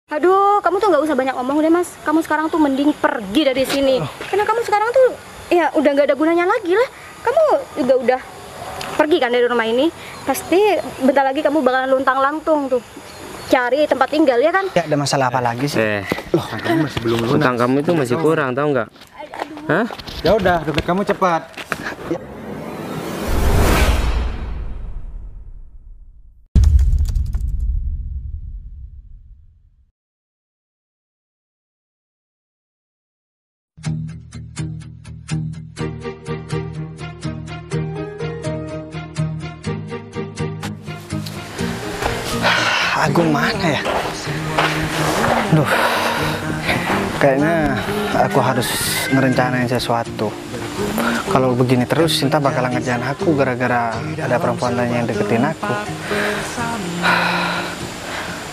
Aduh, kamu tuh nggak usah banyak ngomong deh mas. Kamu sekarang tuh mending pergi dari sini. Karena kamu sekarang tuh ya udah nggak ada gunanya lagi lah. Kamu juga udah pergi kan dari rumah ini. Pasti bentar lagi kamu bakalan luntang-lantung tuh cari tempat tinggal ya kan? Ya ada masalah apa lagi sih? Loh, kamu masih belum lunas. Utang kamu itu masih kurang, tahu nggak? Hah? Ya udah, dompet kamu cepat. Agung mana ya? Duh, kayaknya aku harus ngerencanain sesuatu. Kalau begini terus, Sinta bakalan ngerjain aku gara-gara ada perempuan lain yang deketin aku.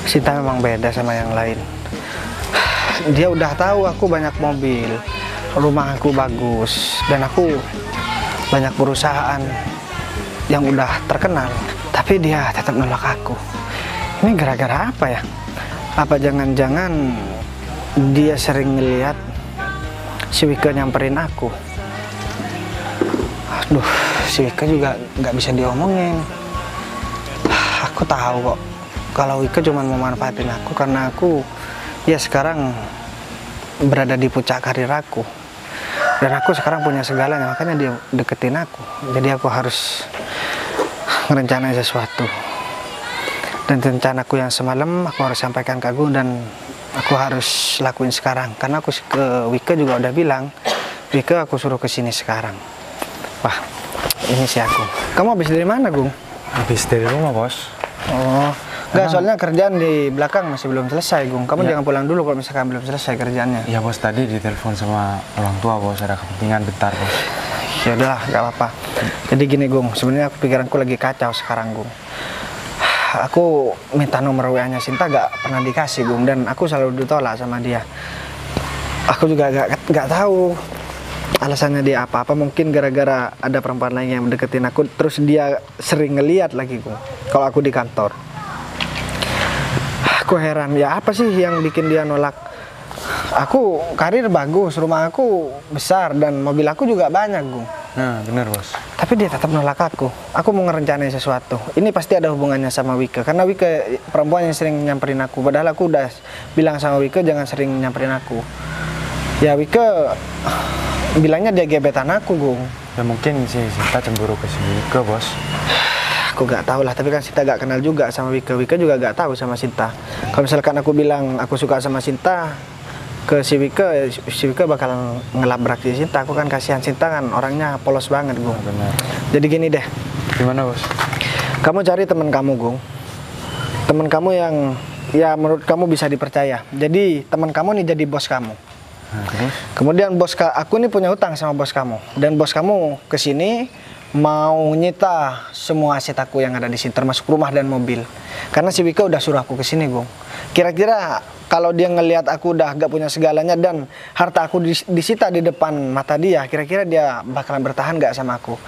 Sinta memang beda sama yang lain. Dia udah tahu aku banyak mobil, rumah aku bagus, dan aku banyak perusahaan yang udah terkenal. Tapi dia tetap nolak aku. Ini gara-gara apa ya? Apa jangan-jangan dia sering ngeliat si Wika nyamperin aku? Aduh, si Wika juga nggak bisa diomongin. Aku tahu kok kalau Wika cuma mau manfaatin aku karena aku ya sekarang berada di puncak karir aku. Dan aku sekarang punya segalanya, makanya dia deketin aku. Jadi aku harus ngerencanain sesuatu. Dan rencanaku yang semalam aku harus sampaikan ke Agung dan aku harus lakuin sekarang. Karena aku ke Wika juga udah bilang, Wika aku suruh kesini sekarang. Wah, ini si Agung. Kamu habis dari mana, Gung? Habis dari rumah, bos. Oh, enggak, soalnya kerjaan di belakang masih belum selesai, Gung. Kamu jangan pulang dulu kalau misalkan belum selesai kerjaannya. Ya, bos, tadi ditelepon sama orang tua, bos. Ada kepentingan bentar, bos. Ya udahlah, nggak apa-apa. Jadi gini, Gung. Sebenarnya pikiranku lagi kacau sekarang, Gung. Aku minta nomor WA-nya Sinta gak pernah dikasih, Gung, dan aku selalu ditolak sama dia. Aku juga gak tahu alasannya dia apa mungkin gara-gara ada perempuan lain yang deketin aku, terus dia sering ngeliat lagi, Gung, kalau aku di kantor. Aku heran, ya apa sih yang bikin dia nolak? Aku karir bagus, rumah aku besar, dan mobil aku juga banyak, Gung. Nah, bener, bos. Tapi dia tetap nolak aku. Aku mau ngerencanain sesuatu. Ini pasti ada hubungannya sama Wika. Karena Wika perempuan yang sering nyamperin aku. Padahal aku udah bilang sama Wika jangan sering nyamperin aku. Ya Wika bilangnya dia gebetan aku, Gung. Ya mungkin si Sinta cemburu ke si Wika, bos. Aku gak tahu lah. Tapi kan Sinta gak kenal juga sama Wika. Wika juga gak tahu sama Sinta. Kalau misalkan aku bilang aku suka sama Sinta ke si Wika bakal ngelabrak si Sinta. Aku kan kasihan, Sinta kan orangnya polos banget, Gung. Benar. Jadi gini deh. Gimana, bos? Kamu cari teman kamu, Gung. Teman kamu yang ya menurut kamu bisa dipercaya. Jadi teman kamu nih jadi bos kamu. Nah, terus? Kemudian aku nih punya utang sama bos kamu. Dan bos kamu kesini mau nyita semua aset aku yang ada di sini, termasuk rumah dan mobil. Karena si Wika udah suruh aku kesini, Gung. Kira-kira kalau dia ngelihat aku udah gak punya segalanya dan harta aku disita di depan mata dia, kira-kira dia bakalan bertahan gak sama aku?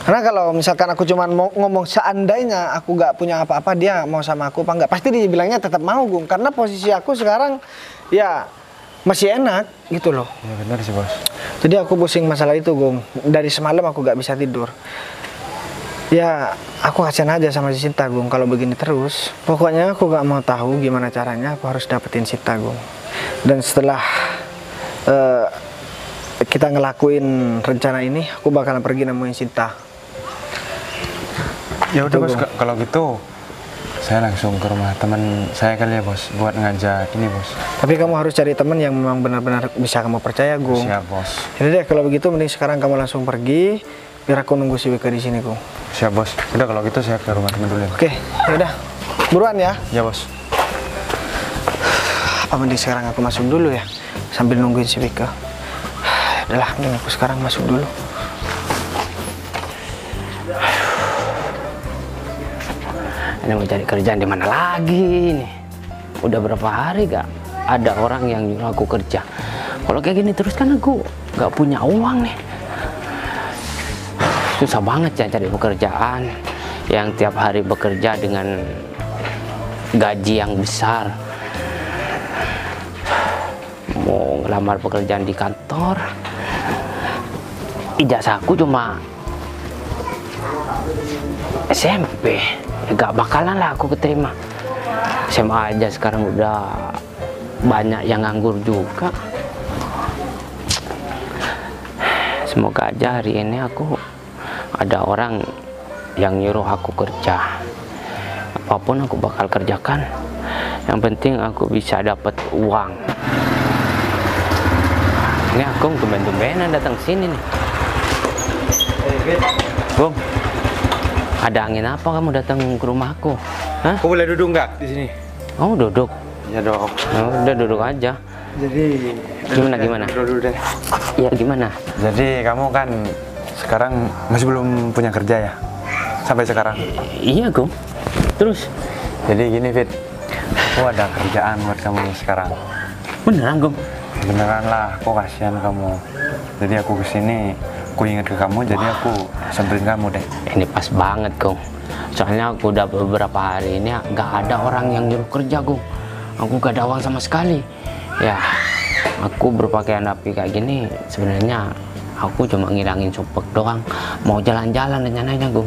Karena kalau misalkan aku cuma mau ngomong seandainya aku gak punya apa-apa, dia mau sama aku apa enggak, pasti dia bilangnya tetap mau, Gung. Karena posisi aku sekarang ya masih enak gitu loh. Ya benar sih, bos. Jadi aku pusing masalah itu, Gung. Dari semalam aku gak bisa tidur. Ya, aku kasihan aja sama si Sinta, Gung, kalau begini terus. Pokoknya aku gak mau tahu gimana caranya aku harus dapetin Sinta, Gung. Dan setelah kita ngelakuin rencana ini, aku bakalan pergi nemuin Sinta. Ya udah, bos, kalau gitu saya langsung ke rumah teman saya kali ya, bos, buat ngajak ini, bos. Tapi kamu harus cari teman yang memang benar-benar bisa kamu percaya, Gung. Siap, bos. Jadi deh, kalau begitu mending sekarang kamu langsung pergi, biar aku nunggu si Wika di sini, Gung. Siap, bos. Udah kalau gitu saya ke rumah teman dulu ya. Oke, yaudah. Buruan ya. Ya, bos. Apa mending sekarang aku masuk dulu ya, sambil nungguin si Wika. Udahlah, mending aku sekarang masuk dulu. Ini mau cari kerjaan di mana lagi nih? Udah berapa hari gak ada orang yang nyuruh aku kerja. Kalau kayak gini terus kan aku gak punya uang nih. Susah banget ya cari pekerjaan yang tiap hari bekerja dengan gaji yang besar. mau ngelamar pekerjaan di kantor. Ijazahku cuma SMP, ya gak bakalan lah aku keterima. SMA aja sekarang udah banyak yang nganggur juga. Semoga aja hari ini aku ada orang yang nyuruh aku kerja. Apapun aku bakal kerjakan. Yang penting aku bisa dapat uang. Ini aku tumben-tumbenan datang sini nih. Bung, ada angin apa kamu datang ke rumahku? Hah? Aku boleh duduk nggak di sini? Oh, duduk. Ya dong. Oh, udah duduk aja. Jadi Gimana? Duduk deh. Iya, gimana? Jadi kamu kan sekarang masih belum punya kerja ya? Sampai sekarang? Iya, Gong. Terus? Jadi gini, Fit. Aku ada kerjaan buat kamu sekarang. Beneran, Gong? Beneran lah, aku kasihan kamu. Jadi aku kesini, aku ingat ke kamu, jadi aku samperin kamu deh. Ini pas banget, Gong. Soalnya aku udah beberapa hari ini nggak ada orang yang nyuruh kerja, Gong. Aku gak ada uang sama sekali. Ya, aku berpakaian rapi kayak gini, sebenarnya aku cuma ngilangin supek doang. Mau jalan-jalan rencananya, Gong.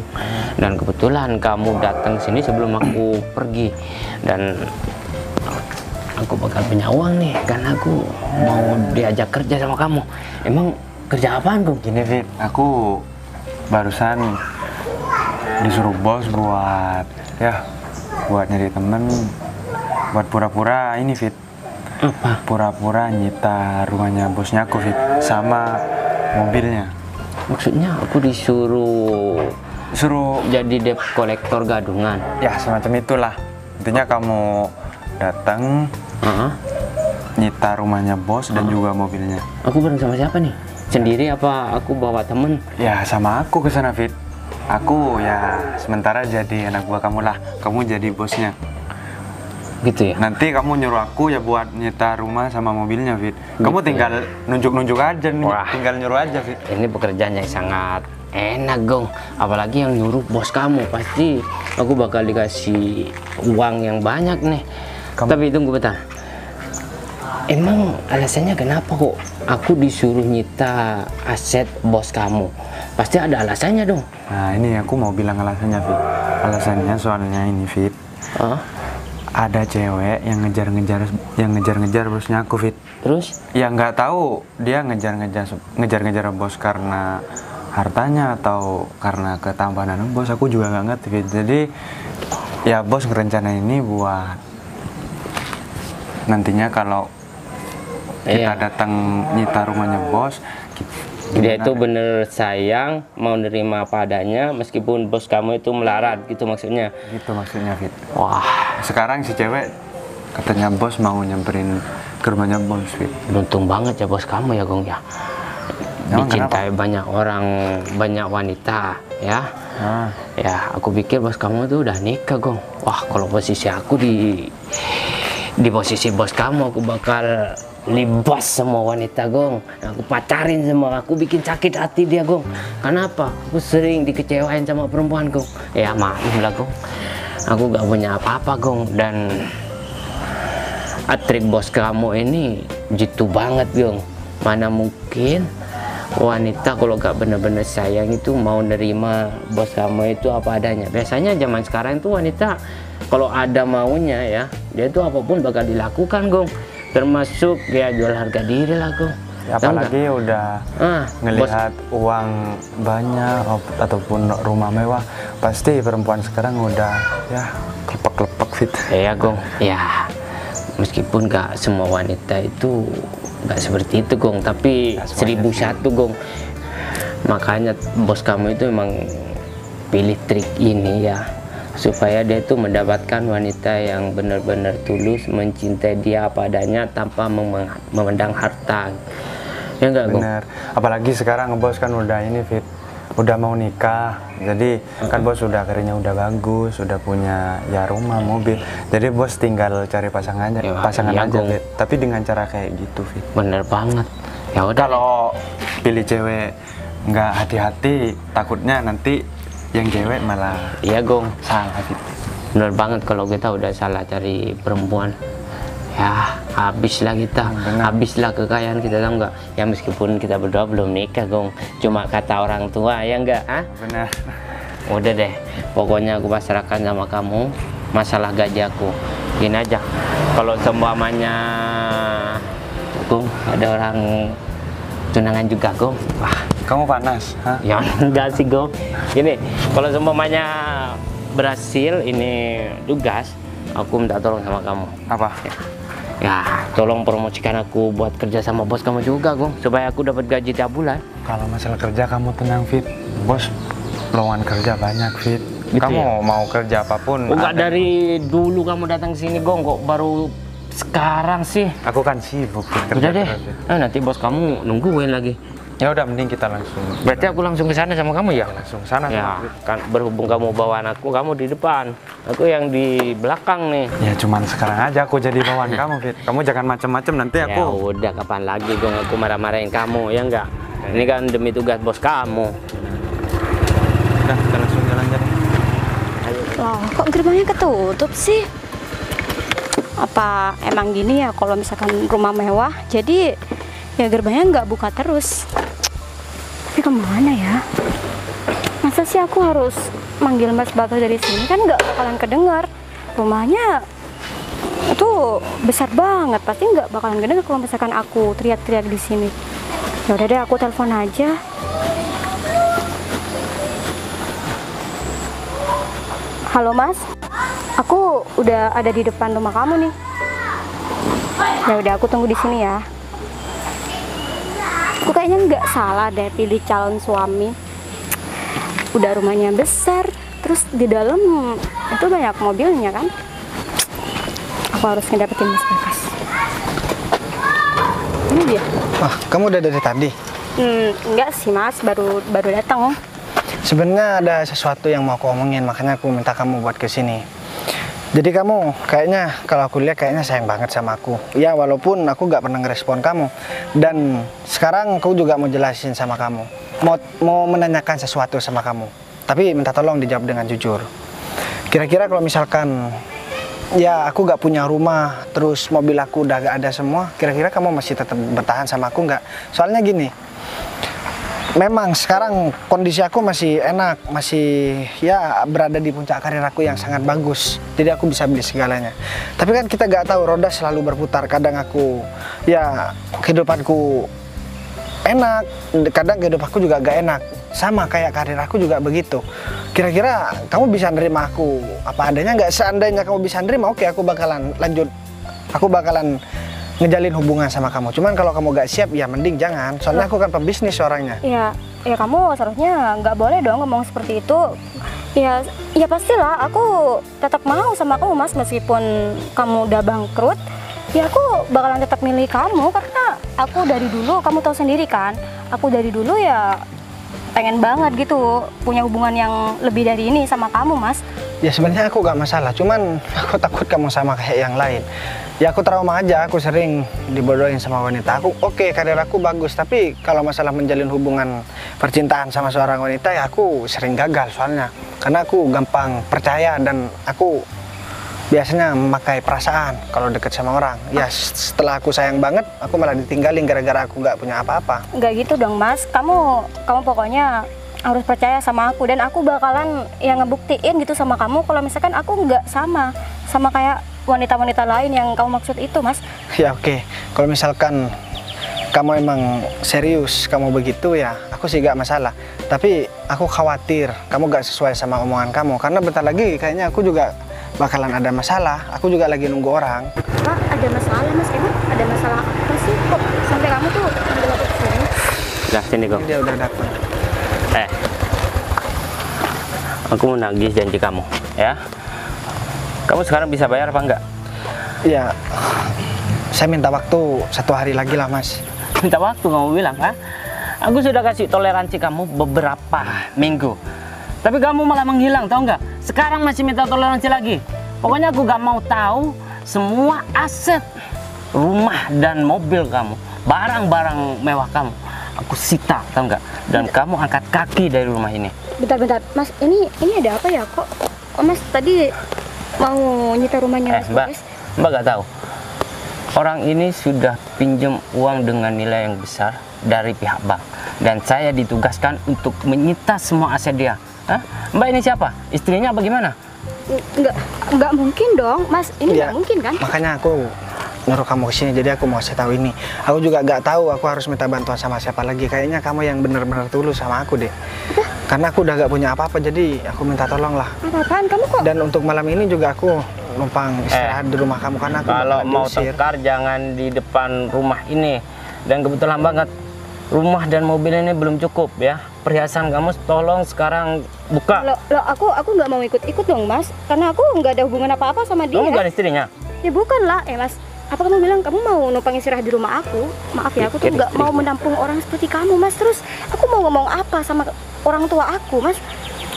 Dan kebetulan kamu datang sini sebelum aku pergi. Dan aku bakal punya uang nih, karena aku mau diajak kerja sama kamu. Emang kerja apaan, Gong? Gini, Fit, aku barusan disuruh bos buat nyari temen, buat pura-pura ini, Fit. Apa? Pura-pura nyita rumahnya bosnya aku, Fit, sama mobilnya. Maksudnya aku disuruh jadi debt kolektor gadungan. Ya, semacam itulah. Intinya kamu datang, nyita rumahnya bos dan juga mobilnya. Aku bareng sama siapa nih? Sendiri apa aku bawa temen? Ya, sama aku ke sana, Fit. Aku ya sementara jadi anak buah kamu lah. Kamu jadi bosnya. Gitu ya? Nanti kamu nyuruh aku ya buat nyita rumah sama mobilnya, Fit. Kamu tinggal nunjuk-nunjuk aja nih. Wah. Tinggal nyuruh aja, Fit. Ini pekerjaan yang sangat enak, Gong. Apalagi yang nyuruh bos kamu. Pasti aku bakal dikasih uang yang banyak nih. Tapi tunggu bentar. Emang alasannya kenapa kok aku disuruh nyita aset bos kamu? Pasti ada alasannya dong. Nah, ini aku mau bilang alasannya, Fit. Alasannya soalnya ini, Fit. Ada cewek yang ngejar-ngejar bosnya aku, Fit. Terus? Ya nggak tahu dia ngejar-ngejar bos karena hartanya atau karena ketampanan bos, aku juga nggak ngerti, Fit. Jadi ya bos ngerencana ini buat nantinya kalau kita datang nyita rumahnya bos, dia itu bener sayang, mau nerima apa adanya meskipun bos kamu itu melarat, gitu maksudnya. Gitu maksudnya, Fit. Wah, Sekarang si cewek katanya bos mau nyamperin ke rumahnya bos, Fit. beruntung banget ya bos kamu ya, Gong ya. Emang Dicintai banyak orang, banyak wanita ya. Ya, aku pikir bos kamu tuh udah nikah, Gong. Wah, kalau posisi aku di posisi bos kamu, aku bakal libas semua wanita, Gong. Aku pacarin semua, aku bikin sakit hati dia, Gong. Kenapa? Aku sering dikecewain sama perempuan, Gong. Ya maklum lah, Gong. Aku gak punya apa-apa, Gong. Dan trik bos kamu ini jitu banget, Gong. Mana mungkin wanita kalau gak bener-bener sayang itu mau nerima bos kamu itu apa adanya. Biasanya zaman sekarang itu wanita kalau ada maunya ya, dia itu apapun bakal dilakukan, Gong. Termasuk ya jual harga diri lah, Gong. Ya, apalagi udah ngelihat uang banyak ataupun rumah mewah, pasti perempuan sekarang udah ya kelepek-kelepek, Fit. Ya, Gong. Ya, meskipun gak semua wanita itu gak seperti itu, Gong, tapi 1001, Gong. Makanya bos kamu itu emang pilih trik ini ya, supaya dia itu mendapatkan wanita yang benar-benar tulus mencintai dia apa adanya tanpa memandang harta. Ya enggak, Gong? Bener. Apalagi sekarang bos kan udah ini, Fit. Udah mau nikah. Jadi kan bos udah karirnya udah bagus, udah punya ya rumah, mobil. Jadi bos tinggal cari pasangannya, Ya, pasangan iya, aja, Gong. Fit. Tapi dengan cara kayak gitu, Fit. Bener banget. Ya udah. Kalau pilih cewek nggak hati-hati, takutnya nanti yang cewek malah Iya, Gong. salah, Fit. Bener banget kalau kita udah salah cari perempuan. ya habislah kita, habislah kekayaan kita, tahu nggak? Ya meskipun kita berdua belum nikah, Gong, cuma kata orang tua, ya enggak? Ah? Benar. Udah deh, pokoknya aku pasrahkan sama kamu masalah gaji aku. Gini aja, kalau seumpamanya Gong ada orang tunangan juga, Gong. Wah, kamu panas, hah? Ya enggak sih, Gong. Gini, kalau seumpamanya berhasil ini tugas, aku minta tolong sama kamu. Apa? Ya, tolong promosikan aku buat kerja sama bos kamu juga, Gong, supaya aku dapat gaji tiap bulan. Kalau masalah kerja kamu tenang, Fit. Bos lowongan kerja banyak, Fit. Gitu Kamu ya? mau kerja apapun. Enggak ada. dari dulu kamu datang sini, Gong, kok baru sekarang sih? Aku kan sibuk, Fit, Udah deh, terus, Fit. nanti bos kamu nungguin lagi. Ya udah, mending kita langsung. Berarti aku langsung ke sana sama kamu ya? Langsung sana. Ya, sama Fit. kan berhubung kamu bawaan aku, kamu di depan, aku yang di belakang nih. Ya cuman sekarang aja aku jadi bawaan kamu, Fit. Kamu jangan macem-macem nanti Ya aku. udah, kapan lagi Gong aku marah-marahin kamu, ya enggak? Ini kan demi tugas bos kamu. Udah, kita langsung jalan-jalan. Loh, kok gerbangnya ketutup sih? Apa emang gini ya kalau misalkan rumah mewah, jadi ya gerbangnya nggak buka terus. Tapi kemana ya? Masa sih aku harus manggil Mas Bagas dari sini? Kan nggak bakalan kedengar. Rumahnya itu besar banget, pasti nggak bakalan kedengar kalau misalkan aku teriak-teriak di sini. Ya udah deh, aku telepon aja. Halo Mas, aku udah ada di depan rumah kamu nih. Ya udah, aku tunggu di sini ya. Aku kayaknya nggak salah deh pilih calon suami. Udah rumahnya besar, terus di dalam itu banyak mobilnya kan. Aku harus ngedapetin Mas Bagas. Ini dia. Wah, kamu udah dari tadi? Enggak sih Mas, baru datang. Sebenarnya ada sesuatu yang mau aku omongin, makanya aku minta kamu buat kesini. Jadi kamu kayaknya, kalau aku lihat kayaknya sayang banget sama aku. Ya walaupun aku gak pernah ngerespon kamu. Dan sekarang aku juga mau jelasin sama kamu. Mau menanyakan sesuatu sama kamu. Tapi minta tolong dijawab dengan jujur. Kira-kira kalau misalkan, ya aku gak punya rumah, terus mobil aku udah gak ada semua, kira-kira kamu masih tetap bertahan sama aku gak? Soalnya gini, memang sekarang kondisi aku masih enak, masih ya berada di puncak karir aku yang sangat bagus. Jadi aku bisa beli segalanya. Tapi kan kita gak tahu, roda selalu berputar. Kadang aku, ya kehidupanku enak, kadang kehidupanku juga gak enak. Sama kayak karir aku juga begitu. Kira-kira kamu bisa nerima aku apa adanya nggak? Seandainya kamu bisa nerima, oke, aku bakalan lanjut. Aku bakalan ngejalin hubungan sama kamu. Cuman kalau kamu gak siap, ya mending jangan. Soalnya aku kan pebisnis orangnya. Ya kamu seharusnya nggak boleh dong ngomong seperti itu. Ya pastilah aku tetap mau sama kamu Mas, meskipun kamu udah bangkrut. Ya aku bakalan tetap milih kamu karena aku dari dulu, kamu tahu sendiri kan, aku dari dulu ya pengen banget gitu punya hubungan yang lebih dari ini sama kamu Mas. Ya sebenarnya aku gak masalah, cuman aku takut kamu sama kayak yang lain. Ya aku trauma aja, aku sering dibodohin sama wanita. Aku oke, karir aku bagus, tapi kalau masalah menjalin hubungan percintaan sama seorang wanita, ya aku sering gagal soalnya. Karena aku gampang percaya dan aku biasanya memakai perasaan kalau deket sama orang. Ya setelah aku sayang banget, aku malah ditinggalin gara-gara aku gak punya apa-apa. Nggak gitu dong Mas, kamu pokoknya harus percaya sama aku, dan aku bakalan yang ngebuktiin gitu sama kamu kalau misalkan aku nggak sama kayak wanita-wanita lain yang kamu maksud itu Mas. Ya oke, kalau misalkan kamu emang serius kamu begitu, ya aku sih gak masalah. Tapi aku khawatir kamu gak sesuai sama omongan kamu, karena bentar lagi kayaknya aku juga bakalan ada masalah. Aku juga lagi nunggu orang. Pak, ada masalah Mas? Emang ada masalah apa sih kok sampai kamu tuh ambil aku ke sini? Nah, sini Gong. Dia udah datang. Aku mau nagih janji kamu, ya. Kamu sekarang bisa bayar apa enggak? Ya, saya minta waktu 1 hari lagi lah Mas. Minta waktu kamu bilang, ha? Aku sudah kasih toleransi kamu beberapa minggu, tapi kamu malah menghilang, tahu nggak? Sekarang masih minta toleransi lagi. Pokoknya aku gak mau tahu semua aset, rumah dan mobil kamu, barang-barang mewah kamu, aku sita, tahu nggak? Dan kamu angkat kaki dari rumah ini. Bentar Mas, ini ada apa ya? Kok Mas tadi mau nyita rumahnya Mas Mbak, Bagas? Mbak gak tahu. Orang ini sudah pinjam uang dengan nilai yang besar dari pihak bank. Dan saya ditugaskan untuk menyita semua aset dia. Hah? Mbak ini siapa? Istrinya bagaimana? Nggak mungkin dong, Mas. Ini nggak mungkin kan? Makanya aku nyuruh kamu ke sini, jadi aku mau kasih tahu ini. Aku juga nggak tahu aku harus minta bantuan sama siapa lagi. Kayaknya kamu yang benar-benar tulus sama aku deh. Karena aku udah gak punya apa-apa, jadi aku minta tolong lah. Apa-apaan kamu kok? Dan untuk malam ini juga aku numpang istirahat di rumah kamu karena aku Kalau bakalan mau diusir. tengkar jangan di depan rumah ini. Dan kebetulan banget rumah dan mobil ini belum cukup ya. Perhiasan kamu tolong sekarang buka. Loh, aku nggak mau ikut dong, Mas. Karena aku nggak ada hubungan apa-apa sama dia. Kamu bukan istrinya? Ya bukan lah, Mas. Apa kamu bilang kamu mau numpang istirahat di rumah aku? Maaf ya, aku tuh nggak mau menampung orang seperti kamu, Mas. Terus aku mau ngomong apa sama orang tua aku, Mas?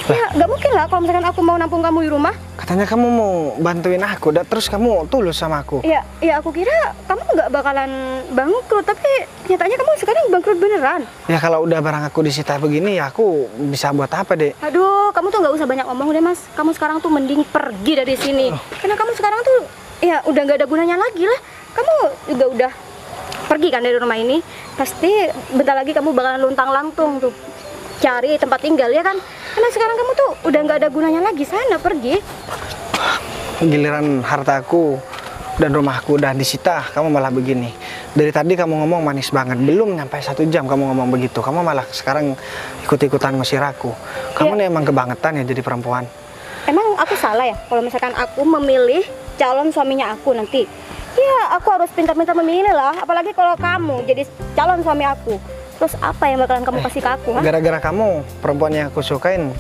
Ya nggak mungkin lah kalau misalkan aku mau nampung kamu di rumah. Katanya kamu mau bantuin aku, dan terus kamu tulus sama aku. Ya aku kira kamu nggak bakalan bangkrut, tapi nyatanya kamu sekarang bangkrut beneran. Ya kalau udah barang aku disita begini, ya aku bisa buat apa, Dek? Aduh, kamu tuh nggak usah banyak ngomong deh, Mas. Kamu sekarang tuh mending pergi dari sini. Karena kamu sekarang tuh ya udah nggak ada gunanya lagi lah. Kamu juga udah pergi kan dari rumah ini. Pasti bentar lagi kamu bakalan luntang-lantung tuh cari tempat tinggal ya kan. Karena sekarang kamu tuh udah nggak ada gunanya lagi, sana pergi. Giliran hartaku dan rumahku udah disita, kamu malah begini. Dari tadi kamu ngomong manis banget, belum nyampe 1 jam kamu ngomong begitu. Kamu malah sekarang ikut-ikutan ngusir aku. Kamu nih emang kebangetan ya jadi perempuan. Emang aku salah ya kalau misalkan aku memilih calon suaminya aku nanti? Ya aku harus pintar-pintar memilih lah. Apalagi kalau kamu jadi calon suami aku. Terus apa yang bakalan kamu kasih ke aku? Gara-gara kamu, perempuan yang aku sukain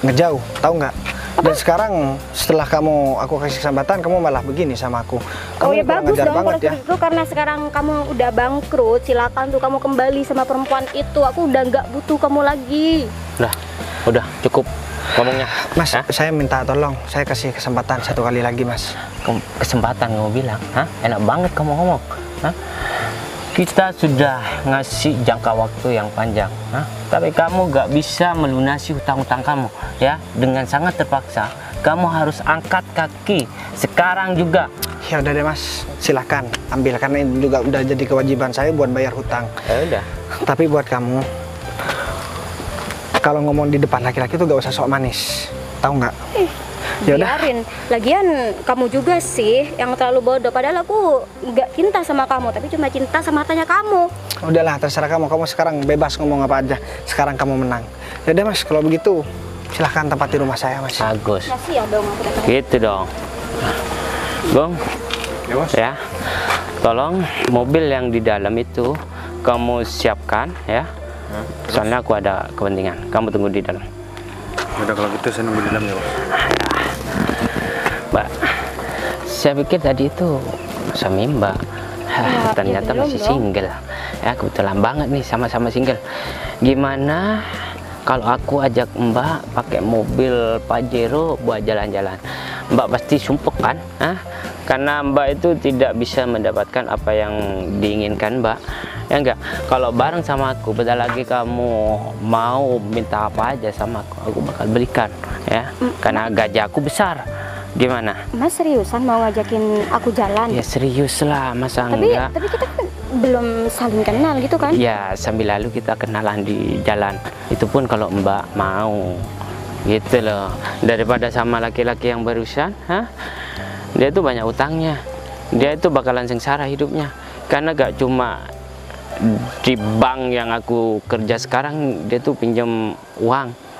ngejauh, tahu nggak? Dan sekarang setelah aku kasih kesempatan, kamu malah begini sama aku. Kamu Oh ya kurang bagus ajar dong kalau banget ya. seperti itu, karena sekarang kamu udah bangkrut. Silakan tuh kamu kembali sama perempuan itu. Aku udah nggak butuh kamu lagi. Udah cukup ngomongnya. Mas, Hah? saya minta tolong, saya kasih kesempatan 1 kali lagi, Mas. Kesempatan kamu bilang, hah? Enak banget kamu ngomong. Hah? Kita sudah ngasih jangka waktu yang panjang, hah? Tapi kamu gak bisa melunasi hutang-hutang kamu, ya? Dengan sangat terpaksa, kamu harus angkat kaki sekarang juga. Ya udah deh, Mas, silakan ambil karena ini juga udah jadi kewajiban saya buat bayar hutang. Ya udah. Tapi buat kamu, kalau ngomong di depan laki-laki tuh gak usah sok manis, tahu nggak? Ya udah. Biarin. Lagian kamu juga sih yang terlalu bodoh. Padahal aku nggak cinta sama kamu, tapi cuma cinta sama hartanya kamu. Udahlah, terserah kamu. Kamu sekarang bebas ngomong apa aja. Sekarang kamu menang. Ya udah, Mas, kalau begitu silahkan tempati rumah saya, Mas. Bagus. Kasih ya dong aku datang. Gitu dong. Bung, Ya, Bos. ya. Tolong mobil yang di dalam itu kamu siapkan ya. Soalnya aku ada kepentingan. Kamu tunggu di dalam. Udah kalau gitu saya nunggu di dalam ya, Bos. Mbak, saya pikir tadi itu suami Mbak. Ya, Ternyata belum masih dong. single. Ya kebetulan banget nih sama-sama single. Gimana kalau aku ajak Mbak pakai mobil Pajero buat jalan-jalan? Mbak pasti sumpek kan? Hah? Karena Mbak itu tidak bisa mendapatkan apa yang diinginkan Mbak. Ya enggak? Kalau bareng sama aku, bentar lagi kamu mau minta apa aja sama aku bakal berikan ya. Karena gaji aku besar. Gimana? Mas seriusan mau ngajakin aku jalan? Ya serius lah, masa Tapi enggak? kita kan belum saling kenal gitu kan? Ya sambil lalu kita kenalan di jalan. Itu pun kalau Mbak mau. Gitu loh. Daripada sama laki-laki yang barusan, hah? Dia itu banyak utangnya. Dia itu bakalan sengsara hidupnya. Karena gak cuma di bank yang aku kerja sekarang, dia tuh pinjam uang.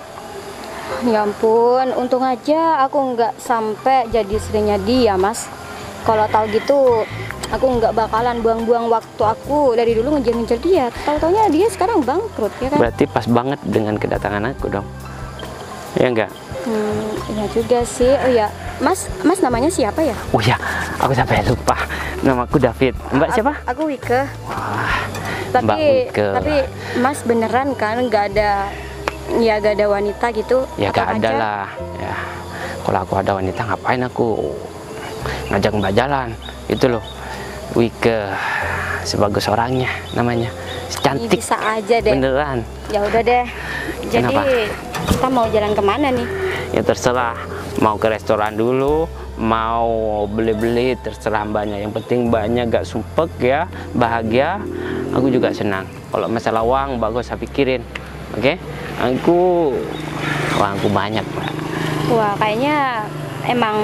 Ya ampun, untung aja aku nggak sampai jadi istrinya dia, Mas. Kalau tahu gitu, aku nggak bakalan buang-buang waktu aku dari dulu ngejar-ngejar dia. Tahu-taunya dia sekarang bangkrut, ya kan? Berarti pas banget dengan kedatangan aku dong. Ya enggak? Iya juga sih. Oh ya, Mas namanya siapa ya? Oh ya, aku sampai lupa. Namaku David. Mbak siapa? Aku Wike. Mbak Wike. Tapi Mas beneran kan nggak ada wanita gitu? Ya Apa gak ada aja? lah ya. Kalau aku ada wanita ngapain aku ngajak Mbak jalan itu loh. Wike sebagus orangnya namanya, cantik Bisa aja deh. beneran. Ya udah deh. Jadi Kenapa? kita mau jalan kemana nih? Ya terserah, mau ke restoran dulu, mau beli-beli terserah mbaknya, yang penting mbaknya gak sumpek ya, bahagia, aku juga senang. Kalau masalah uang mbak gak usah pikirin, oke? Uangku banyak, Mbak. Wah, kayaknya emang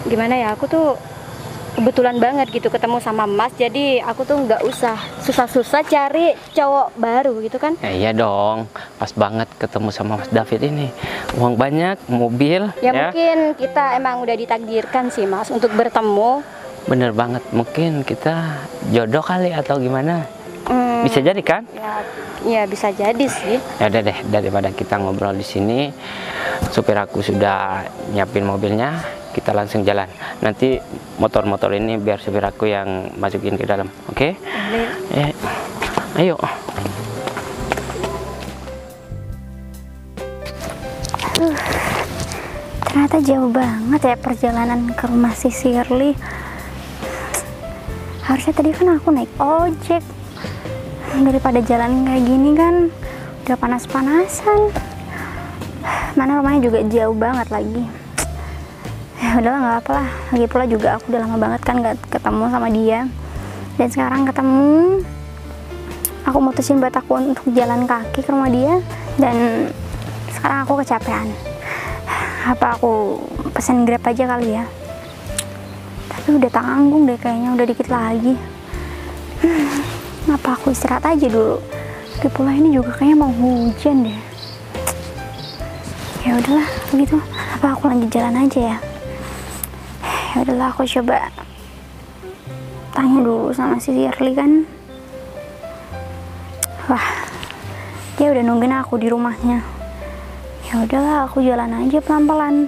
gimana ya, aku tuh kebetulan banget gitu ketemu sama Mas, jadi aku tuh nggak usah susah-susah cari cowok baru gitu kan. Ya, iya dong, pas banget ketemu sama Mas David ini. Uang banyak, mobil. Ya mungkin kita emang udah ditakdirkan sih Mas untuk bertemu. Bener banget, mungkin kita jodoh kali atau gimana. Bisa jadi kan? Ya bisa jadi sih. Ya udah deh, daripada kita ngobrol di sini, supir aku sudah nyiapin mobilnya, kita langsung jalan. Nanti motor-motor ini biar supir aku yang masukin ke dalam, oke? Ya, ayo. Ternyata jauh banget ya perjalanan ke rumah si Shirley. Harusnya tadi kan aku naik ojek. Daripada jalan kayak gini kan udah panas-panasan. Mana rumahnya juga jauh banget lagi. Ya udahlah, nggak apa lah. Lagi pula juga aku udah lama banget kan nggak ketemu sama dia. Dan sekarang ketemu, aku mutusin buat aku untuk jalan kaki ke rumah dia. Dan sekarang aku kecapean. Apa aku pesen Grab aja kali ya? Tapi udah tanggung deh kayaknya, udah dikit lagi. Apa aku istirahat aja dulu? Lagi pula ini juga kayaknya mau hujan deh. Ya udahlah begitu. Apa aku lanjut jalan aja ya? Ya udahlah, aku coba tanya dulu sama si Shirley kan. Wah, dia udah nungguin aku di rumahnya. Ya udahlah, aku jalan aja pelan-pelan.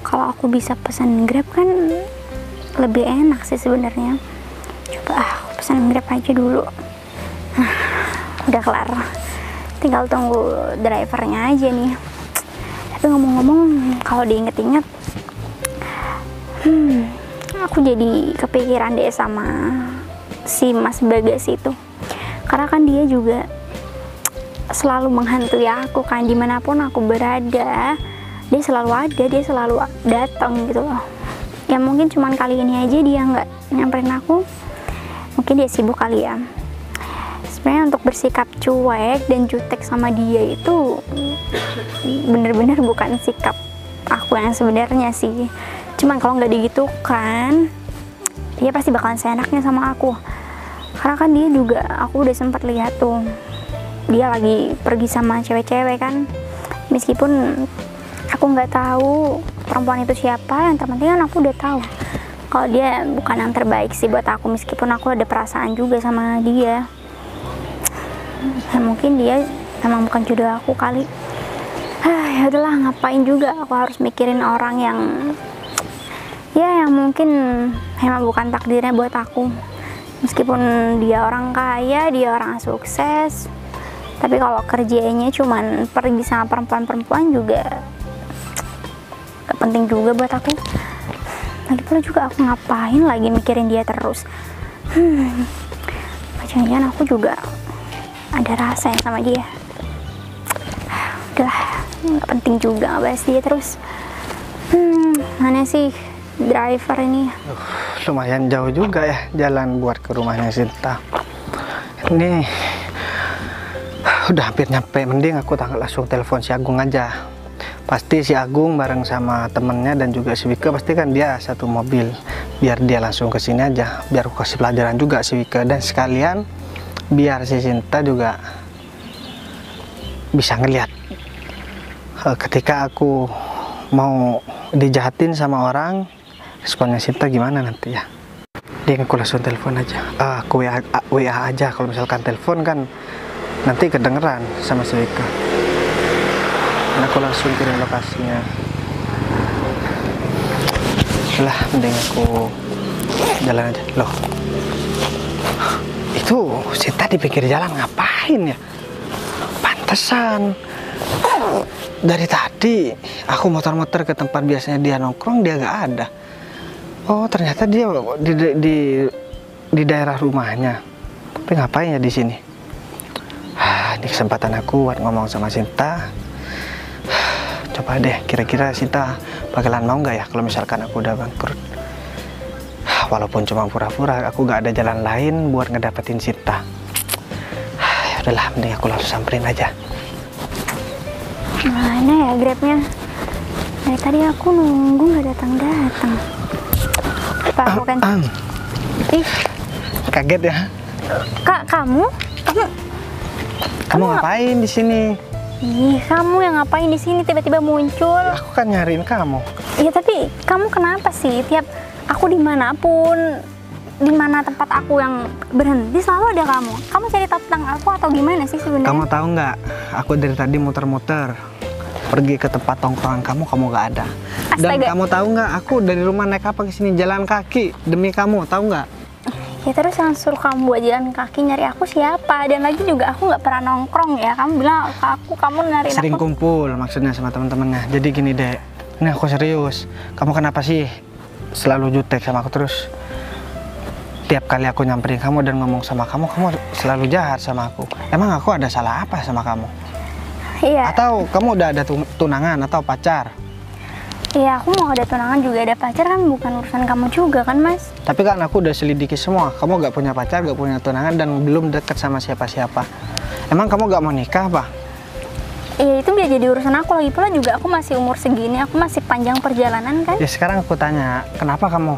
Kalau aku bisa pesan Grab kan lebih enak sih sebenarnya. Coba aku pesan Grab aja dulu. Udah kelar, tinggal tunggu drivernya aja nih. Tapi ngomong-ngomong, kalau diinget-inget, aku jadi kepikiran deh sama si Mas Bagas itu. Karena kan dia juga selalu menghantui aku kan, dimanapun aku berada dia selalu ada, dia selalu datang gitu loh. Ya mungkin cuman kali ini aja dia nggak nyamperin aku, mungkin dia sibuk kali ya. Sebenarnya untuk bersikap cuek dan jutek sama dia itu bener-bener bukan sikap aku yang sebenarnya sih. Cuman kalau nggak digitukan, dia pasti bakalan seenaknya sama aku. Karena kan dia juga, aku udah sempat lihat tuh dia lagi pergi sama cewek-cewek kan. Meskipun aku nggak tahu perempuan itu siapa, yang terpenting kan aku udah tahu kalau dia bukan yang terbaik sih buat aku. Meskipun aku ada perasaan juga sama dia. Ya mungkin dia emang bukan jodoh aku kali. Ya udahlah, ngapain juga aku harus mikirin orang yang ya yang mungkin emang bukan takdirnya buat aku. Meskipun dia orang kaya, dia orang sukses, tapi kalau kerjanya cuman pergi sama perempuan-perempuan juga gak penting juga buat aku. Lagi pula juga aku ngapain lagi mikirin dia terus. Jangan-jangan aku juga ada rasa ya sama dia. Udahlah, gak penting juga ngebahas dia terus. Mana sih driver ini? Lumayan jauh juga ya jalan buat ke rumahnya Sinta. Ini udah hampir nyampe, mending aku langsung telepon si Agung aja. Pasti si Agung bareng sama temennya dan juga si Wika, pasti kan dia satu mobil. Biar dia langsung ke sini aja, biar aku kasih pelajaran juga si Wika, dan sekalian biar si Sinta juga bisa ngeliat ketika aku mau dijahatin sama orang, responnya Sinta gimana nanti ya. Dia aku langsung telepon aja, aku WA aja. Kalau misalkan telepon kan nanti kedengeran sama si Wika. Dan aku langsung kirim lokasinya. Lah, mending aku jalan aja. Loh, itu Sinta di pinggir jalan ngapain ya? Pantesan dari tadi aku muter-muter ke tempat biasanya dia nongkrong, dia gak ada. Oh, ternyata dia di daerah rumahnya. Tapi ngapain ya di sini? Ini kesempatan aku buat ngomong sama Sinta. Coba deh, kira-kira Sinta bakalan mau nggak ya kalau misalkan aku udah bangkrut. Walaupun cuma pura-pura, aku nggak ada jalan lain buat ngedapetin Sinta. Ya udahlah, mending aku langsung samperin aja. Mana ya Grabnya? Dari tadi aku nunggu nggak datang-datang. Pak, aku kan. Ih, Kaget ya? Kak, kamu Kamu ngapain di sini? Ih, kamu yang ngapain di sini tiba-tiba muncul? Aku kan nyariin kamu. Iya, tapi kamu kenapa sih tiap aku dimanapun, di mana tempat aku yang berhenti selalu ada kamu? Kamu cari tahu tentang aku atau gimana sih sebenarnya? Kamu tahu nggak? Aku dari tadi muter-muter pergi ke tempat tongkrongan kamu nggak ada. Dan Astaga. kamu tahu nggak? Aku dari rumah naik apa ke sini jalan kaki demi kamu, tahu nggak? Ya terus yang suruh kamu buat jalan kaki nyari aku siapa? Dan lagi juga aku nggak pernah nongkrong ya. Kamu bilang ke aku, kamu nyariin Sering aku. kumpul maksudnya sama teman-temannya. Jadi gini dek, ini aku serius. Kamu kenapa sih selalu jutek sama aku terus? Tiap kali aku nyamperin kamu dan ngomong sama kamu selalu jahat sama aku. Emang aku ada salah apa sama kamu? Iya, Atau kamu udah ada tunangan atau pacar? iya aku mau ada tunangan juga ada pacar kan bukan urusan kamu juga kan mas? Tapi kan aku udah selidiki semua. Kamu gak punya pacar, gak punya tunangan, dan belum deket sama siapa-siapa. Emang kamu gak mau nikah apa? Iya itu biar jadi urusan aku, lagi pula juga aku masih umur segini, aku masih panjang perjalanan kan? Ya sekarang aku tanya, kenapa kamu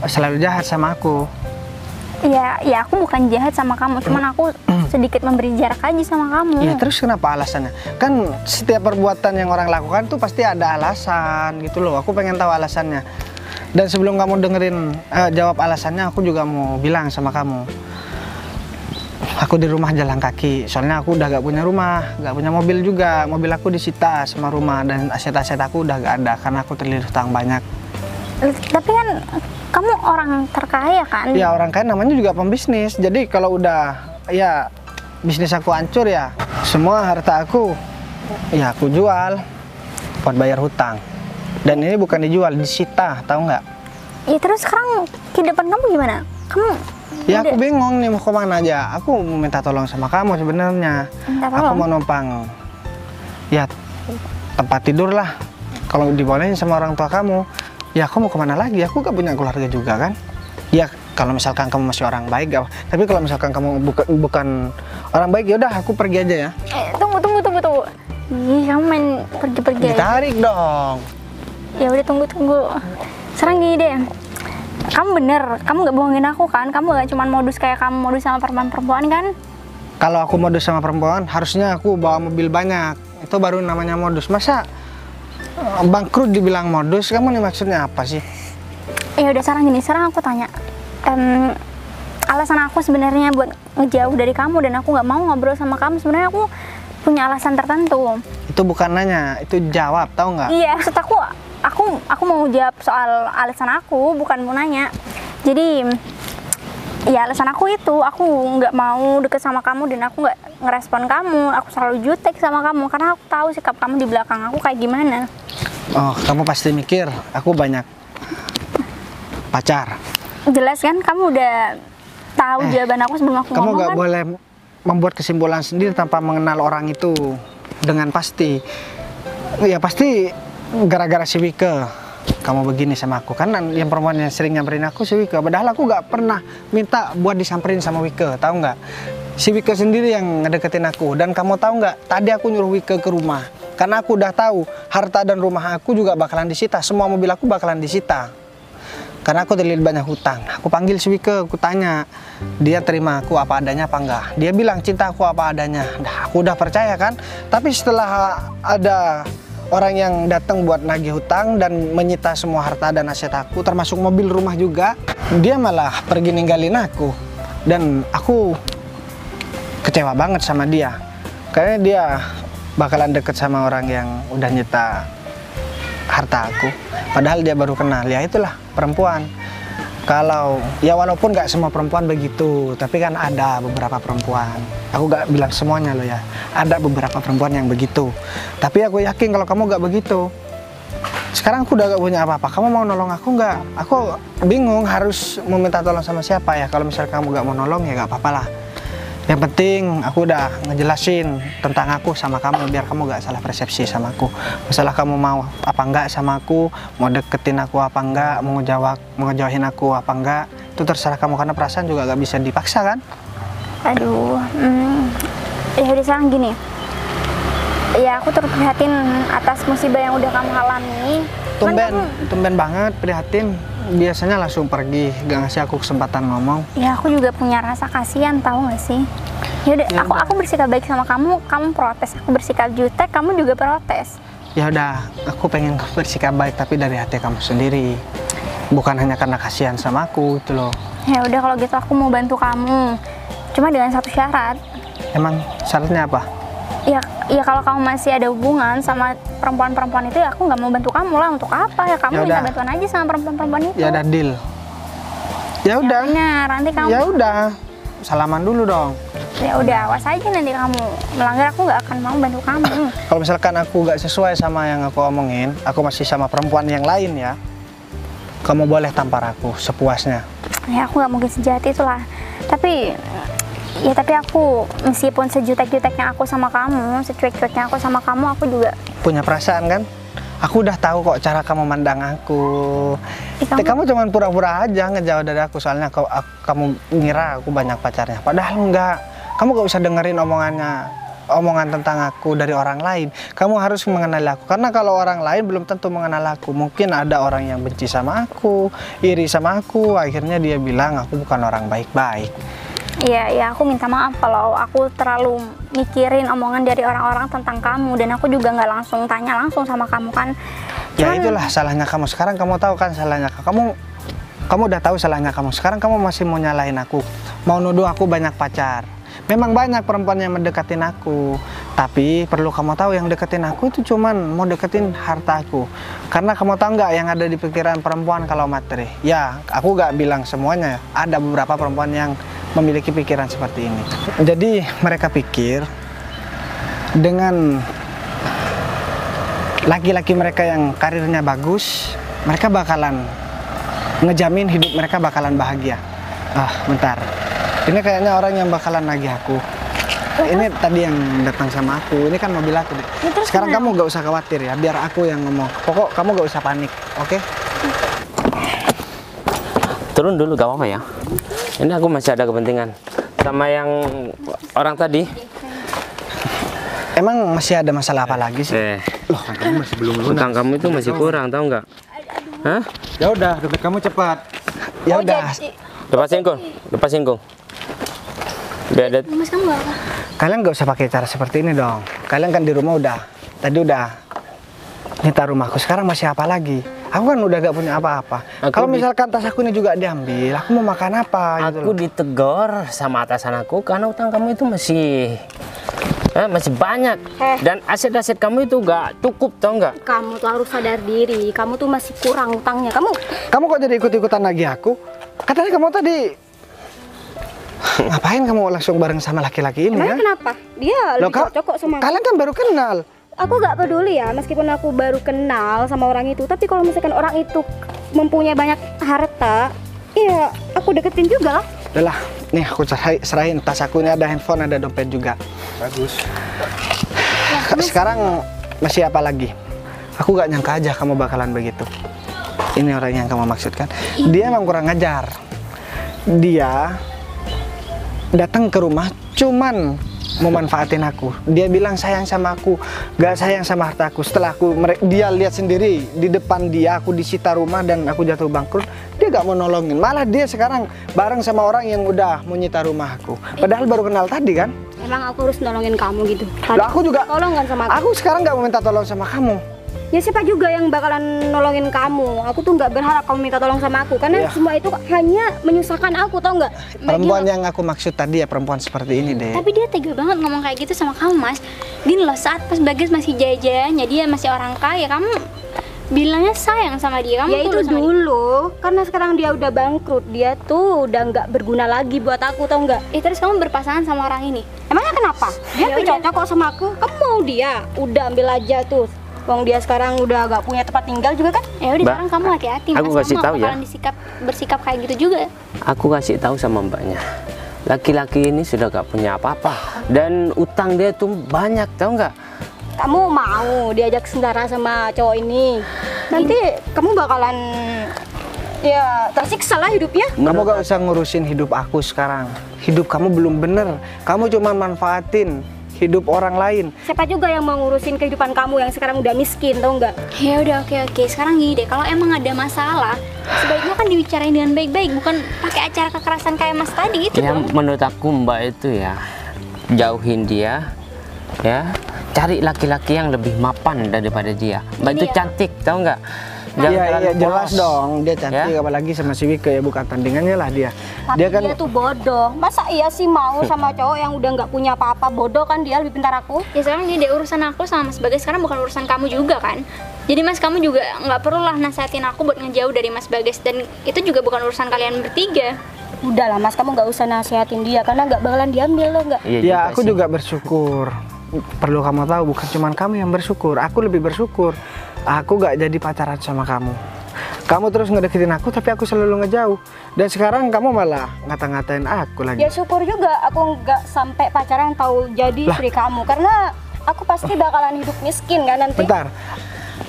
selalu jahat sama aku? Ya aku bukan jahat sama kamu, cuman aku sedikit memberi jarak aja sama kamu. Ya terus kenapa alasannya? Kan setiap perbuatan yang orang lakukan tuh pasti ada alasan gitu loh. Aku pengen tahu alasannya. Dan sebelum kamu dengerin jawab alasannya, aku juga mau bilang sama kamu. Aku di rumah jalan kaki, soalnya aku udah gak punya rumah, gak punya mobil juga. Mobil aku disita sama rumah dan aset-aset aku udah gak ada karena aku terlilit hutang banyak. Tapi kan kamu orang terkaya kan? Ya orang kaya namanya juga pembisnis. Jadi kalau udah ya bisnis aku hancur ya semua harta aku ya aku jual buat bayar hutang. Dan ini bukan dijual, disita, tahu nggak? Ya terus sekarang kehidupan kamu gimana? Kamu Ya aku bingung nih mau kemana aja. Aku mau minta tolong sama kamu sebenarnya. Minta Aku tolong? mau numpang ya tempat tidur lah. Kalau dibolehin sama orang tua kamu, ya aku mau kemana lagi? Aku gak punya keluarga juga kan? Ya kalau misalkan kamu masih orang baik, gak. Tapi kalau misalkan kamu bukan orang baik, ya udah aku pergi aja ya. Tunggu. Ih, kamu main pergi-pergi aja. Ditarik dong. Ya udah tunggu. Sekarang gini deh. Kamu bener, kamu nggak bohongin aku kan? Kamu gak cuma modus kayak kamu modus sama perempuan kan? Kalau aku modus sama perempuan, harusnya aku bawa mobil banyak. Itu baru namanya modus. Masa bangkrut dibilang modus? Kamu nih maksudnya apa sih? Ya udah sekarang aku tanya. Alasan aku sebenarnya buat ngejauh dari kamu dan aku nggak mau ngobrol sama kamu, sebenarnya aku punya alasan tertentu. Itu bukan nanya, itu jawab, tahu nggak? Iya, maksud aku mau jawab soal alasan aku, bukan mau nanya. Jadi ya alasan aku itu, aku nggak mau deket sama kamu dan aku nggak ngerespon kamu. Aku selalu jutek sama kamu karena aku tahu sikap kamu di belakang aku kayak gimana. Oh, kamu pasti mikir aku banyak pacar. Jelas kan, kamu udah tahu jawaban aku sebelum aku Kamu ngomong nggak kan? boleh membuat kesimpulan sendiri tanpa mengenal orang itu dengan pasti. Ya pasti gara-gara si Wike kamu begini sama aku. Kan yang perempuan yang sering nyamperin aku si Wike. Padahal aku nggak pernah minta buat disamperin sama Wike, tahu nggak? Si Wike sendiri yang ngedeketin aku. Dan kamu tahu nggak? Tadi aku nyuruh Wike ke rumah karena aku udah tahu harta dan rumah aku juga bakalan disita. Semua mobil aku bakalan disita. Karena aku terlilit banyak hutang. Aku panggil si Wike, aku tanya dia terima aku apa adanya apa enggak. Dia bilang cinta aku apa adanya. Nah, aku udah percaya kan. Tapi setelah ada orang yang datang buat nagih hutang dan menyita semua harta dan aset aku, termasuk mobil rumah juga, dia malah pergi ninggalin aku. Dan aku kecewa banget sama dia. Karena dia bakalan deket sama orang yang udah nyita harta aku. Padahal dia baru kenal. Ya itulah perempuan. Kalau ya walaupun nggak semua perempuan begitu, tapi kan ada beberapa perempuan. Aku nggak bilang semuanya loh ya. Ada beberapa perempuan yang begitu. Tapi aku yakin kalau kamu nggak begitu. Sekarang aku udah gak punya apa-apa. Kamu mau nolong aku nggak? Aku bingung harus meminta tolong sama siapa ya. Kalau misalnya kamu nggak mau nolong ya nggak apa-apa lah. Yang penting aku udah ngejelasin tentang aku sama kamu biar kamu gak salah persepsi sama aku. Masalah kamu mau apa enggak sama aku, mau deketin aku apa enggak, mau ngejauhin aku apa enggak, itu terserah kamu karena perasaan juga gak bisa dipaksa kan? Aduh, ya udah sekarang gini. Ya aku turut prihatin atas musibah yang udah kamu alami. Tumben banget prihatin. Biasanya langsung pergi, gak ngasih aku kesempatan ngomong. Ya aku juga punya rasa kasihan, tahu gak sih? Yaudah, aku bersikap baik sama kamu, kamu protes. Aku bersikap jutek, kamu juga protes. Ya udah, aku pengen bersikap baik tapi dari hati kamu sendiri. Bukan hanya karena kasihan sama aku itu loh. Ya udah kalau gitu aku mau bantu kamu. Cuma dengan satu syarat. Emang syaratnya apa? Ya kalau kamu masih ada hubungan sama perempuan-perempuan itu, ya aku nggak mau bantu kamu lah. Untuk apa ya kamu minta bantuan aja sama perempuan-perempuan itu? Ya udah deal. Ya udah. Nanti kamu. Ya udah. Salaman dulu dong. Ya udah, awas aja nanti kamu melanggar, aku nggak akan mau bantu kamu. Kalau misalkan aku nggak sesuai sama yang aku omongin, aku masih sama perempuan yang lain ya. Kamu boleh tampar aku sepuasnya. Ya aku nggak mungkin sejahat itulah. Tapi aku meskipun sejutek-juteknya aku sama kamu, secuek-cueknya aku sama kamu, aku juga punya perasaan kan? Aku udah tahu kok cara kamu mandang aku. Kamu cuma pura-pura aja ngejauh dari aku soalnya kamu ngira aku banyak pacarnya. Padahal enggak. Kamu gak usah dengerin omongan tentang aku dari orang lain. Kamu harus mengenal aku karena kalau orang lain belum tentu mengenal aku. Mungkin ada orang yang benci sama aku, iri sama aku, akhirnya dia bilang aku bukan orang baik-baik. Ya aku minta maaf kalau aku terlalu mikirin omongan dari orang-orang tentang kamu, dan aku juga nggak langsung tanya langsung sama kamu kan. Ya itulah salahnya kamu. Sekarang kamu tahu kan salahnya kamu udah tahu salahnya kamu. Sekarang kamu masih mau nyalahin aku, mau nuduh aku banyak pacar. Memang banyak perempuan yang mendekatin aku, tapi perlu kamu tahu yang deketin aku itu cuman mau deketin hartaku. Karena kamu tahu nggak yang ada di pikiran perempuan kalau materi? Ya, aku nggak bilang semuanya. Ada beberapa perempuan yang memiliki pikiran seperti ini. Jadi mereka pikir dengan laki-laki mereka yang karirnya bagus, mereka bakalan ngejamin hidup mereka bakalan bahagia. Bentar. Ini kayaknya orang yang bakalan nagih aku. Ini tadi yang datang sama aku. Ini kan mobil aku deh. Sekarang kamu gak usah khawatir ya, biar aku yang ngomong. Pokok kamu gak usah panik, oke? Turun dulu gak apa-apa ya. Ini aku masih ada kepentingan sama yang orang tadi. Emang masih ada masalah apa lagi sih? Loh, kamu masih belum lunas. Utang kamu itu masih kurang, tahu nggak? Hah? Ya udah, dompet kamu cepat. Ya udah. Lepasin kong. Biar ada. Mas, kamu nggak apa? Kalian gak usah pakai cara seperti ini dong. Kalian kan di rumah tadi udah nyita rumahku. Sekarang masih apa lagi? Aku kan udah gak punya apa-apa. Kalau misalkan tas aku ini juga diambil, aku mau makan apa? Aku ditegur sama atasan aku karena utang kamu itu masih banyak. Dan aset-aset kamu itu gak cukup, tau nggak? Kamu tuh harus sadar diri, kamu tuh masih kurang utangnya. Kamu kok jadi ikut-ikutan lagi aku? Katanya kamu tadi ngapain kamu langsung bareng sama laki-laki ini? Emangnya kenapa? Dia lebih cocok kok sama aku. Kalian kan baru kenal. Aku gak peduli ya, meskipun aku baru kenal sama orang itu, tapi kalau misalkan orang itu mempunyai banyak harta, ya aku deketin juga lah. Udah lah, nih aku serahin tas aku, ini ada handphone, ada dompet juga. Bagus. Sekarang masih apa lagi? Aku gak nyangka aja kamu bakalan begitu. Ini orang yang kamu maksudkan. Dia emang kurang ajar. Dia datang ke rumah cuman mau manfaatin aku. Dia bilang sayang sama aku, gak sayang sama hartaku. Setelah dia lihat sendiri di depan dia aku disita rumah dan aku jatuh bangkrut, dia gak mau nolongin. Malah dia sekarang bareng sama orang yang udah mau nyita rumah aku. Padahal baru kenal tadi kan. Emang aku harus nolongin kamu gitu? Loh, aku juga tolong kan sama aku sekarang gak mau minta tolong sama kamu. Ya siapa juga yang bakalan nolongin kamu? Aku tuh nggak berharap kamu minta tolong sama aku, karena semua itu hanya menyusahkan aku, tau nggak? Perempuan yang aku maksud tadi ya perempuan seperti ini deh. Tapi dia tega banget ngomong kayak gitu sama kamu, Mas. Gini loh, saat pas Bagas masih jaya-jayanya, dia masih orang kaya, kamu bilangnya sayang sama dia. Kamu ya itu dulu, karena sekarang dia udah bangkrut, dia tuh udah nggak berguna lagi buat aku, tau nggak? Terus kamu berpasangan sama orang ini? Emangnya kenapa? Dia tuh cocok kok sama aku. Kamu mau dia? Udah ambil aja tuh. Wong dia sekarang udah gak punya tempat tinggal juga kan? Ya udah, sekarang kamu hati-hati. Aku kasih tahu ya. Bersikap kayak gitu juga. Aku kasih tahu sama mbaknya. laki-laki ini sudah gak punya apa-apa dan utang dia tuh banyak, tahu nggak? Kamu mau diajak sendara sama cowok ini, nanti kamu bakalan ya tersiksa lah hidupnya. Kamu gak usah ngurusin hidup aku sekarang. Hidup kamu belum bener. Kamu cuma manfaatin hidup orang lain. Siapa juga yang mau ngurusin kehidupan kamu yang sekarang udah miskin, tau nggak? Ya udah, oke. Sekarang gini deh, kalau emang ada masalah, sebaiknya kan dibicarain dengan baik-baik, bukan pakai acara kekerasan kayak Mas tadi itu Ya dong. menurut aku Mbak itu ya, jauhin dia, ya cari laki-laki yang lebih mapan daripada dia. Mbak itu cantik, tahu nggak? Jangan Iya, terlalu jelas polos. dong. Dia cantik, Ya? apalagi sama si Wika ya, bukan tandingannya lah dia. Tapi Dia kan dia tuh bodoh. Masa iya sih mau sama cowok yang udah nggak punya apa-apa? Bodoh kan dia, lebih pintar aku. Ya sekarang ini deh, urusan aku sama Mas Bagas sekarang bukan urusan kamu juga kan. Jadi Mas, kamu juga nggak perlu lah nasihatin aku buat ngejauh dari Mas Bagas, dan itu juga bukan urusan kalian bertiga. Udahlah Mas, kamu nggak usah nasihatin dia karena nggak bakalan diambil loh, nggak? Iya ya aku sih. juga bersyukur. Perlu kamu tahu, bukan cuma kamu yang bersyukur. Aku lebih bersyukur. Aku gak jadi pacaran sama kamu. Kamu terus ngedeketin aku, tapi aku selalu ngejauh. Dan sekarang kamu malah ngata-ngatain aku lagi. Ya syukur juga aku nggak sampai pacaran tahu jadi istri kamu, karena aku pasti bakalan hidup miskin kan nanti. Bentar.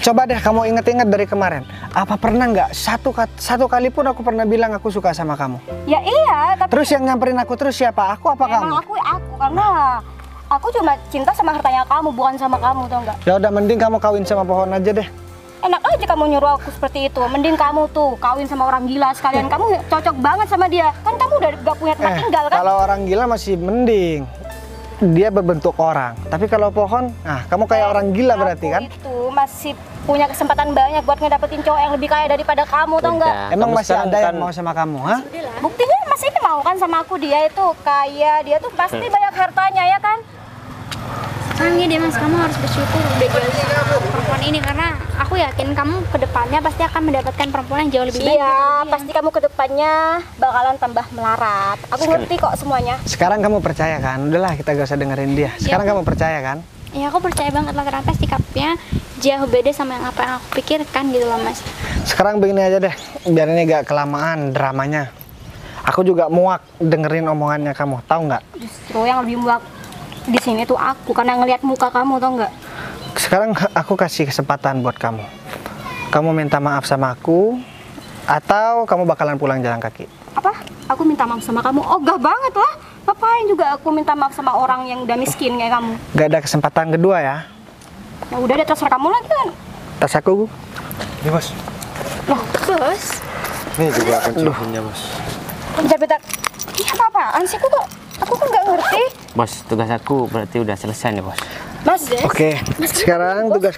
Coba deh kamu inget-inget dari kemarin. Apa pernah nggak satu kali pun aku pernah bilang aku suka sama kamu? Ya iya, tapi Terus yang nyamperin aku terus siapa? Aku apa kamu? emang aku karena aku cuma cinta sama hartanya kamu, bukan sama kamu, tau nggak? Ya udah, mending kamu kawin sama pohon aja deh. Enak aja kamu nyuruh aku seperti itu. Mending kamu tuh kawin sama orang gila sekalian. Kamu cocok banget sama dia. Kan kamu udah gak punya tempat tinggal kan? Kalau orang gila masih mending. Dia berbentuk orang. Tapi kalau pohon, nah kamu kayak orang gila berarti kan? Aku itu masih punya kesempatan banyak buat ngedapetin cowok yang lebih kaya daripada kamu, tau nggak? Udah, Emang kamu masih sekarang ada yang bukan- mau sama kamu, ha? Buktinya Mas ini mau kan sama aku, dia itu kaya, dia tuh pasti banyak hartanya ya kan? Sekarang gini deh Mas, kamu harus bersyukur udah jauh sama perempuan ini, karena aku yakin kamu kedepannya pasti akan mendapatkan perempuan yang jauh lebih baik. Iya, daripada dia. pasti kamu kedepannya bakalan tambah melarat. Aku ngerti kok semuanya. Sekarang kamu percaya kan? Udahlah, kita gak usah dengerin dia. Sekarang kamu percaya kan? Ya aku percaya banget lah, ternyata sikapnya jauh beda sama yang apa yang aku pikirkan gitu loh Mas. Sekarang begini aja deh, biar ini gak kelamaan dramanya. Aku juga muak dengerin omongannya kamu, tahu nggak? Justru yang lebih muak di sini tuh aku, karena ngelihat muka kamu, tau nggak? Sekarang aku kasih kesempatan buat kamu. Kamu minta maaf sama aku, atau kamu bakalan pulang jalan kaki. Apa? Aku minta maaf sama kamu? Ogah banget lah. Ngapain juga aku minta maaf sama orang yang udah miskin kayak kamu? Gak ada kesempatan kedua ya. Ya udah deh, terserah kamu lagi kan. Tas aku. Ini bos. Loh, bos. Ini juga kunci-kuncinya bos. Bentar. Ini apa-apaan sih? Aku kok nggak ngerti. Bos, tugas aku berarti udah selesai nih bos. Mas, Oke, sekarang tugas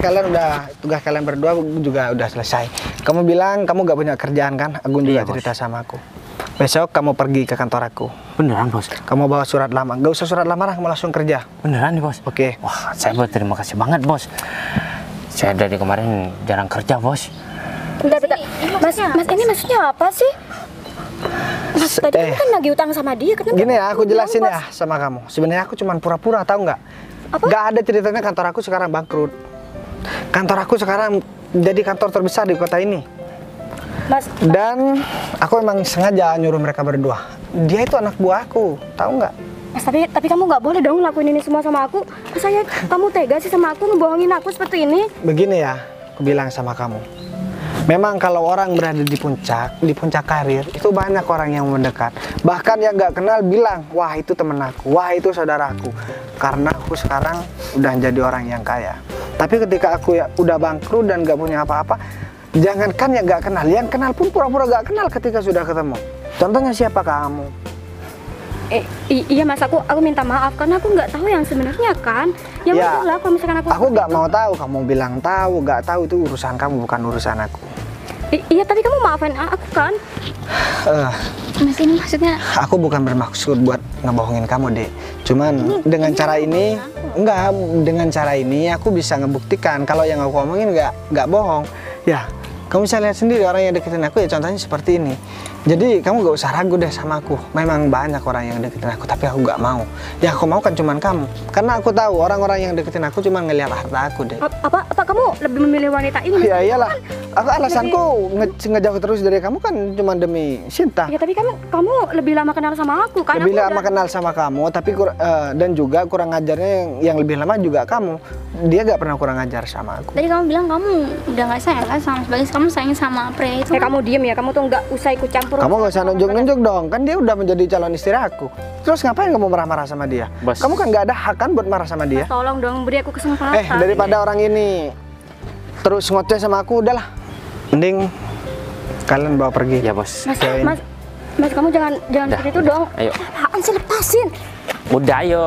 kalian berdua juga udah selesai. Kamu bilang kamu gak punya kerjaan kan? Agun juga Iya, Bos. cerita sama aku. Besok kamu pergi ke kantor aku. Beneran bos? Kamu bawa surat lamaran. Gak usah surat lamaran, kamu langsung kerja. Beneran nih bos? Oke. Wah, saya berterima kasih banget bos. Saya dari kemarin jarang kerja bos. bentar. Mas, ini maksudnya apa sih? Mas, tadi kamu kan lagi utang sama dia. Kenapa? Gini ya, aku kamu bilang, jelasin Mas? ya sama kamu. Sebenarnya aku cuma pura-pura, tahu nggak? Apa? Gak ada ceritanya kantor aku sekarang bangkrut. Kantor aku sekarang jadi kantor terbesar di kota ini. Mas, Dan aku emang sengaja nyuruh mereka berdua. Dia itu anak buah aku, tahu nggak? Mas, tapi kamu nggak boleh dong lakuin ini semua sama aku. Saya kamu tega sih sama aku, ngebohongin aku seperti ini. Begini ya, aku bilang sama kamu. Memang kalau orang berada di puncak karir, itu banyak orang yang mendekat. Bahkan yang nggak kenal bilang, wah itu temen aku, wah itu saudaraku. Karena aku sekarang udah jadi orang yang kaya. Tapi ketika aku ya udah bangkrut dan nggak punya apa-apa, jangankan yang nggak kenal, yang kenal pun pura-pura nggak kenal ketika sudah ketemu. Contohnya siapa kamu? Iya Mas, aku minta maaf karena aku nggak tahu yang sebenarnya kan. Ya betul lah, kalau misalkan aku nggak mau tahu, kamu bilang tahu, nggak tahu itu urusan kamu, bukan urusan aku. Iya, tapi kamu maafin aku kan? Mas, ini maksudnya Aku bukan bermaksud buat ngebohongin kamu, Dek. Cuman dengan cara ini, dengan cara ini aku bisa ngebuktikan kalau yang aku omongin nggak bohong. Ya, kamu bisa lihat sendiri orang yang deketin aku ya, contohnya seperti ini. Jadi kamu gak usah ragu deh sama aku. Memang banyak orang yang deketin aku, tapi aku gak mau. Ya aku mau kan cuman kamu. Karena aku tahu orang-orang yang deketin aku cuma ngelihat harta aku deh. Apa kamu lebih memilih wanita ini? Mas? Ya iyalah. Aku alasanku ngejauh terus dari kamu kan cuma demi cinta. Ya tapi kan kamu lebih lama kenal sama aku kan? Lebih Aku lama udah- kenal sama kamu, tapi dan juga kurang ajarnya yang lebih lama juga kamu. Dia gak pernah kurang ajar sama aku. Tadi kamu bilang kamu udah nggak sayang kan sama Bagas, kamu sayang sama pria itu. Kamu diem ya, kamu tuh nggak usah ikut campur. Kamu gak usah nunjuk-nunjuk dong, kan dia udah menjadi calon istri aku. Terus ngapain kamu marah-marah sama dia? Bos. Kamu kan gak ada hak kan buat marah sama dia? Tolong dong beri aku kesempatan. Daripada orang ini terus ngoceh sama aku, udahlah. Mending kalian bawa pergi. Ya bos. Mas, kamu jangan Dah. seperti itu dong. Ayo. Apaan sih, lepasin? Udah ayo.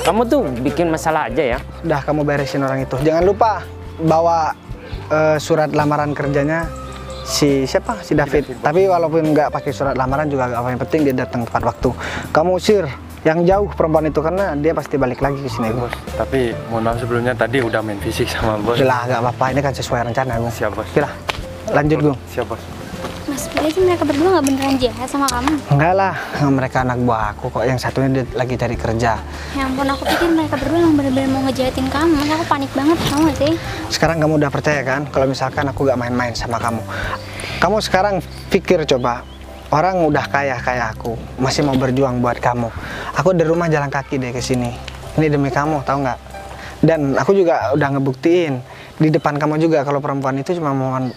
Kamu tuh bikin masalah aja ya. Udah kamu beresin orang itu. Jangan lupa bawa surat lamaran kerjanya si siapa? Si David. Tapi walaupun nggak pakai surat lamaran juga gak apa, yang penting dia datang tepat waktu. Kamu usir yang jauh perempuan itu karena dia pasti balik lagi ke sini, Bos. Tapi mohon maaf sebelumnya tadi udah main fisik sama bos. Udah lah, gak apa-apa. Ini kan sesuai rencana, Gung. Siap, Bos. Oke lah, lanjut, Gung. Siap bos. Mas, berarti mereka berdua nggak beneran jahat sama kamu? Enggak lah, mereka anak buah aku kok. Yang satunya dia lagi cari kerja. Ya ampun, aku pikir mereka berdua yang bener-bener mau ngejahatin kamu. Mas, aku panik banget, kamu nggak sih? Sekarang kamu udah percaya kan kalau misalkan aku gak main-main sama kamu. Kamu sekarang pikir coba, orang udah kaya kayak aku masih mau berjuang buat kamu. Aku dari rumah jalan kaki deh ke sini. Ini demi kamu, tahu nggak? Dan aku juga udah ngebuktiin di depan kamu juga kalau perempuan itu cuma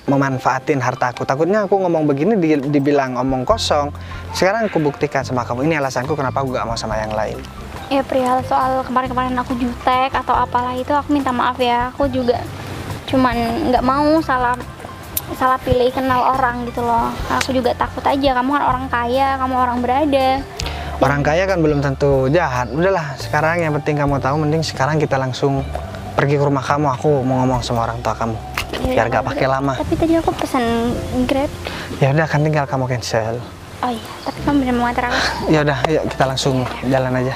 memanfaatin harta aku. Takutnya aku ngomong begini dibilang omong kosong. Sekarang aku buktikan sama kamu. Ini alasanku kenapa aku gak mau sama yang lain. Ya perihal soal kemarin-kemarin aku jutek atau apalah itu, aku minta maaf ya. Aku juga cuman nggak mau salah pilih kenal orang gitu loh. Aku juga takut aja, kamu kan orang kaya, kamu orang berada. Orang kaya kan belum tentu jahat. Udahlah, sekarang yang penting kamu tahu, mending sekarang kita langsung pergi ke rumah kamu. Aku mau ngomong sama orang tua kamu. Biar gak pakai lama. Tapi tadi aku pesan Grab. Ya udah, kan tinggal kamu cancel. Oh iya, tapi kamu bener mau nganter aku? Ya udah, yuk kita langsung jalan aja.